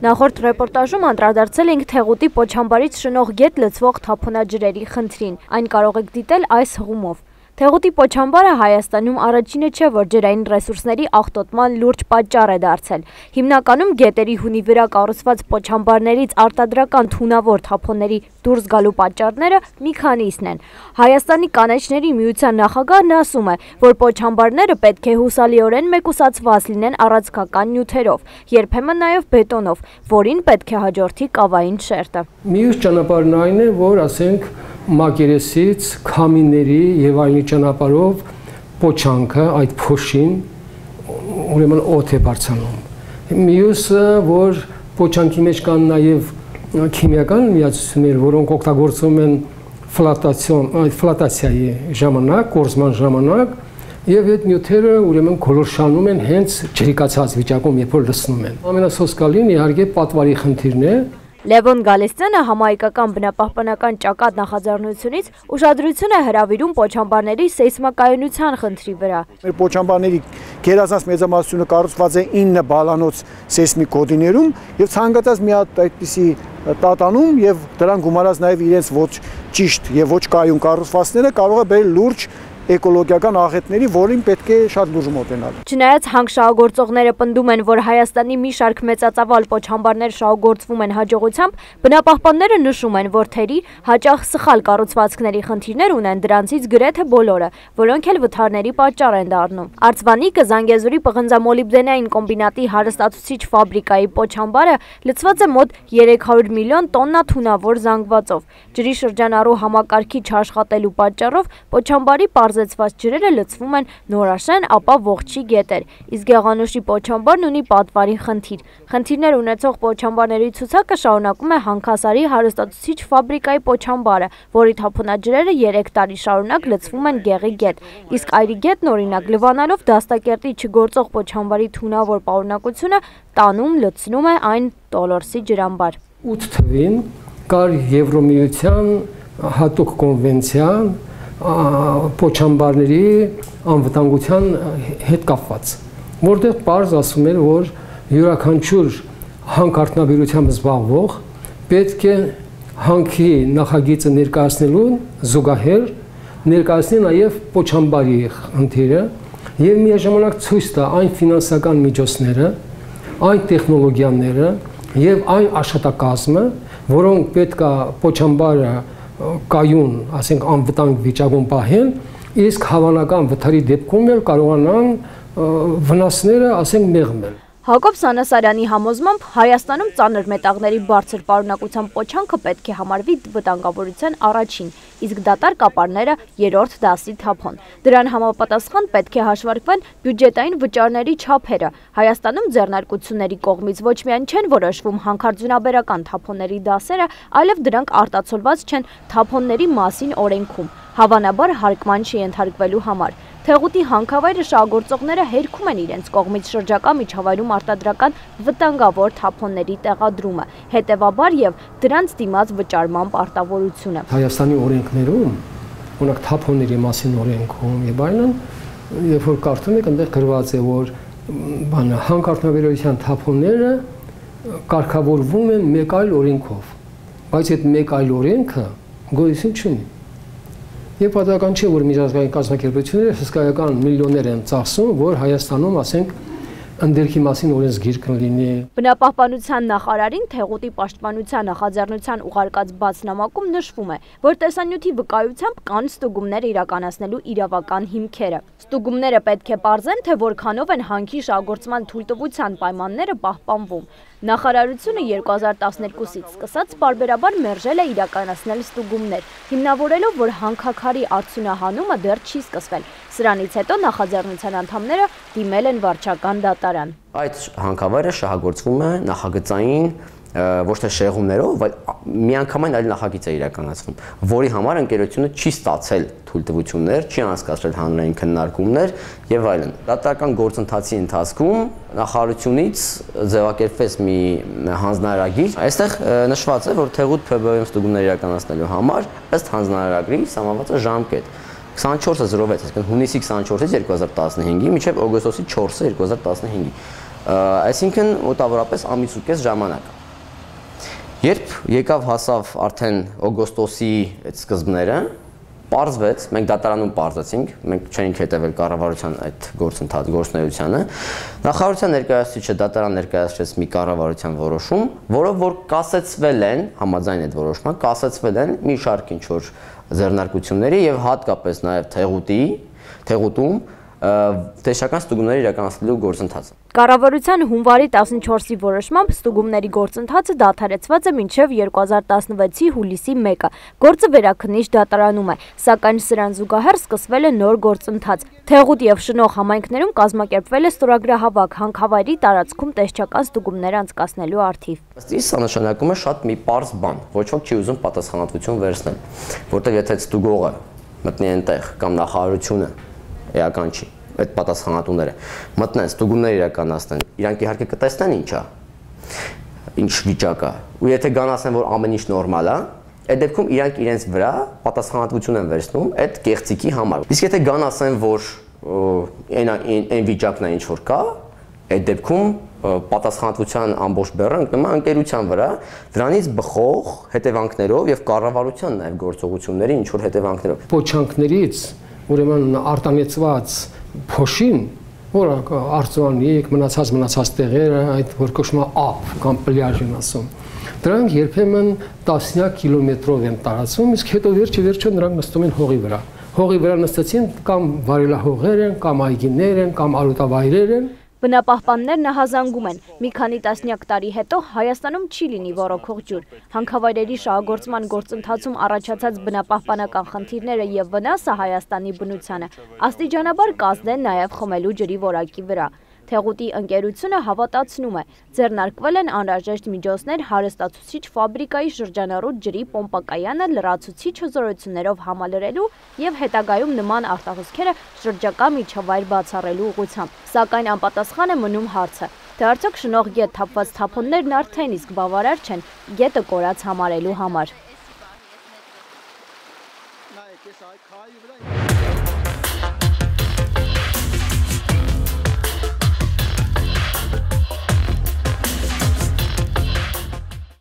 Նախորդ ռեպորտաժում անդրադարձել ենք Թեղուտի Պոչամբարից շնող գետ լցվող թափոնաջրերի խնդրին։ Այն կարող եք դիտել այս հղումով։ Թեղուտի Պոչամբարը Հայաստանում առաջինը չէ, որ ջրային ռեսուրսների աղտոտման լուրջ պատճառ է դարձել։ Հիմնականում գետերի հունի վրա կառուցված պոչամբարներից արտադրական թունավոր թափոնների դուրս գալու պատճառները մի քանիսն են։ Հայաստանի կանաչների միության նախագահն ասում է, որ պոչամբարները պետք է հուսալիորեն մեկուսացված լինեն առանցքական նյութերով, երբեմն նաև բետոնով, որին պետք է հաջորդի կավային շերտը։ Մյուս ճանապարհն այն է, որ ասենք մակերեսից, քամիների եւ այլնի ճանապարհով պոչանքը այդ փոշին ուրեմն օդ է բարձրանում։ Մյուսը, որ պոչանքի մեջ կան նաեւ քիմիական միացություններ, որոնք օգտագործվում են ֆլոտացիայի ժամանակ, կորզման ժամանակ, եւ այդ նյութերը ուրեմն գոլորշանում են հենց ջրիկացած վիճակում, երբ որ լցնում են։ Ամենասոսկալին իհարկե պատվարի խնդիրն է։ Լևոն Գալստյանը համահայկական բնապահպանական ճակատ նախաձեռնությունից ուշադրություն է հրավիրում պոչամբարների սեյսմակայունության խնդրի վրա։ Մեր պոչամբարների գերազանց մեծամասնությունը կառուցված է 9 բալանոց սեյսմիկ կոդիներում եւ ցանկացած մի հատ այդպիսի տատանում եւ դրան գումարած նաեւ իրենց ոչ ճիշտ եւ ոչ կայուն կառուցվածքները կարող է բերել լուրջ էկոլոգիական աղետների, որին պետք է շատ լուրջ մոտենալ։ Չնայած հանքշահագործողները պնդում են, որ Հայաստանի մի շարք մեծածավալ պոչամբարներ շահագործվում են հաջողությամբ, բնապահպանները նշում են, որ թերի հաճախ սխալ կառուցվածքների խնդիրներ ունեն դրանցից գրեթե բոլորը, որոնք էլ վթարների պատճառ են դառնում։ Արծվանիկը Զանգեզուրի պղնձամոլիբդենային կոմբինատի հարստացուցիչ ֆաբրիկայի պոչամբարը լցված է մոտ 300 միլիոն տոննա թունավոր զանգվածով։ Ջրի շրջանառու համակարգիչ աշխատելու պատճառով պոչամբարի պարզեցված ջրերը լցվում են նորաշեն, ապա ողջի գետեր, իսկ Գեղանուշի պոչամբարն ունի պատվարի խնդիր։ Խնդիրներ ունեցող պոչամբարների ցուցակը շարունակում է Հանքասարի հարստացուցիչ ֆաբրիկայի պոչամբարը, որի թափոնաջրերը 3 տարի շարունակ լցվում են Գեղի գետ, իսկ Այրի գետն օրինակ լվանալով Դաստակերտի չգործող պոչամբարի թունավոր պարունակությունը տանում լցնում է այն Տոլորսի ջրամբար։ 8 թվին կար Եվրոմիության հատուկ կոնվենցիա պոչամբարների անվտանգության հետ կապված, որտեղ պարզ ասում էր, որ յուրաքանչյուր հանքարդյունաբերությամբ զբաղվող պետք է հանքի նախագիծը ներկայացնելուն զուգահեռ ներկայացնի նաև պոչամբարի խնդիրը եւ միաժամանակ ցույց տա այն ֆինանսական միջոցները, այն տեխնոլոգիաները եւ այն աշխատակազմը, որոնք պետք է պոչամբարը կայուն, ասենք անվտանգ վիճակում պահեն, իսկ հավանական վթարի դեպքում էլ կարողանան վնասները, ասենք, մեղմել։ Հակոբ Սանասարյանի համոզմամբ Հայաստանում ծանր մետաղների բարձր պարունակության պոչանքը պետք է համարվի վտանգավորության առաջին, իսկ դատարկ ապարները 3-րդ դասի թափոն։ Դրան համապատասխան պետք է հաշվարկվեն բյուջետային վճարների չափերը։ Հայաստանում ձեռնարկությունների կողմից ոչ միայն չեն որոշվում հանքարդյունաբերական թափոնների դասերը, այլև դրանք արտացոլված չեն թափոնների մասին օրենքում, հավանաբար հարկման չենթարկվելու համար։ Թեղուտի հանքավայրը շահագործողները հերքում են իրենց կողմից շրջակա միջավայրում արտադրական վտանգավոր թափոնների տեղադրումը, հետևաբար եւ դրանց դիմաց վճարման պարտավորությունը։ Հայաստանի օրենքներում, օրինակ թափոնների մասին օրենքում եւ այլն, երբ որ կարդում եք, այնտեղ գրված է, որ հանքարդյունաբերության թափոնները կարգավորվում են մեկ այլ օրենքով, բայց այդ մեկ այլ օրենքը գոյություն չունի։ Եվ պատահական չէ, որ միջազգային կազմակերպությունները հսկայական միլիոններ են ծախսում, որ Հայաստանում, ասենք, ընդերքի մասին օրենսգիր կլինի։ Բնապահպանության նախարարին Թեղուտի պաշտպանության նախաձեռնության ուղարկած բաց նամակում նշվում է, որ տեսանյութի վկայությամբ կան ստուգումներ իրականացնելու իրավական հիմքերը։ Ստուգումները պետք է պարզեն, թե որքանով են հանքի շահագործման թույլտվության պայմանները պահպանվում։ Նախարարությունը 2012-ից սկսած պարբերաբար մերժել է իրականացնել ստուգումներ, հիմնավորելով, որ հանքաքարի արդյունահանումը դեռ չի սկսվել։ Սրանից հետո նախաձեռնության անդամները դիմել են վարչական դատարան։ Այդ հանքավայրը շահագործվում է նախագծային ոչ թե շեղումներով, այլ միանգամայն այլ նախագիծ է իրականացվում, որի համար ընկերությունը չի ստացել թույլտվություններ, չի անցկացրել հանրային քննարկումներ եւ այլն։ Դատարական գործընթացի ընթացքում նախարարությունից ձևակերպվեց մի հանձնարարագիր։ Այստեղ նշված է, որ Թեղուտ ՓԲ-ում ստուգումներ իրականացնելու համար ըստ հանձնարարագրի սահմանված է ժամկետ 24:06, այսինքն հունիսի 24-ից 2015-ի մինչև օգոստոսի 4-ը 2015-ի։ Այսինքն մոտավորապես ամիս ու կես ժամանակ։ Երբ եկավ հասավ արդեն օգոստոսի այդ սկզբները, պարզվեց, մենք դատարանում պարզեցինք, մենք չէինք հետևել կառավարության այդ գործունեությանը։ Նախարարության ներկայացուցիչը դատարան ներկայացրեց մի կառավարության որոշում, որով որ կասեցվել են, համաձայն այդ որոշման, կասեցվել են մի շարք ինչ-որ ձեռնարկությունների եւ հատկապես նաեւ թեղուտում տեսչական ստուգումների իրականացնելու գործընթացը։ Կառավարության հունվարի 14-ի որոշմամբ ստուգումների գործընթացը դադարեցված է մինչև 2016-ի հուլիսի 1-ը։ Գործը վերաքննիչ դատարանում է, սակայն սրան զուգահեռ սկսվել է նոր գործընթաց։ Թեղուտ եւ շնող համայնքներում կազմակերպվել է ստորագրահավաք հանքավայրի տարածքում տեսչական ստուգումներ անցկացնելու առթիվ։ Ըստ իս, սա նշանակում է շատ մի պարզ բան, ոչ ոք չի ուզում պատասխանատվություն վերցնել, որտեղ եթե ստուգողը մտնի այնտեղ կամ նախարարությունը էական չի, այդ պատասխանատուները մտնեն, ստուգումներ իրականացնեն, իրանք իհարկե կտեսնեն ինչա, ինչ վիճակ է, ու եթե գան ասեն, որ ամեն ինչ նորմալ է, այդ դեպքում իրանք իրենց վրա պատասխանատվություն են վերցնում այդ կեղծիքի համար։ Իսկ եթե գան ասեն, որ այն վիճակն է ինչ որ կա, այդ դեպքում պատասխանատվության ամբողջ բեռը ընկնում է ընկերության վրա, դրանից բխող հետևանքներով եւ կառավարության նաեւ գործողությունների ինչ որ հետևանքներով։ Փոչանքներից ուրեմն արտանեցված փոշին, որը արծվանիկ, մնացած տեղերը, այդ որ կոչվում է ափ կամ պլյաժ են ասում, դրանք երբեմն տասնյակ կիլոմետրով են տարածվում, իսկ հետո վերջը նրանք նստում են հողի վրա։ Հողի վրա նստեցին կամ վարելահողեր են, կամ այգիներ են, կամ արոտավայրեր են։ Բնապահպաններն ահազանգում են, մի քանի տասնյակ տարի հետո Հայաստանում չի լինի ոռոգող ջուր։ Հանքավայրերի շահագործման գործընթացում առաջացած բնապահպանական խնդիրները եւ վնասը Հայաստանի բնությանը աստիճանաբար կազդեն նաեւ խմելու ջրի որակի վրա։ Թեղուտի ընկերությունը հավատացնում է, ձեռնարկվել են անհրաժեշտ միջոցներ հարստացուցիչ ֆաբրիկայի շրջանառու ջրի պոմպակայանը լրացուցիչ հզորություններով համալրելու եւ հետագայում նման արտահոսքերը շրջակա միջավայր բացառելու ուղղությամբ։ Սակայն անպատասխան է մնում հարցը, թե արդյոք շնող գետ թափված թափոններն արդեն իսկ բավարար չեն գետը կորած համարելու համար։ Նայեք, այս այ քայի վրա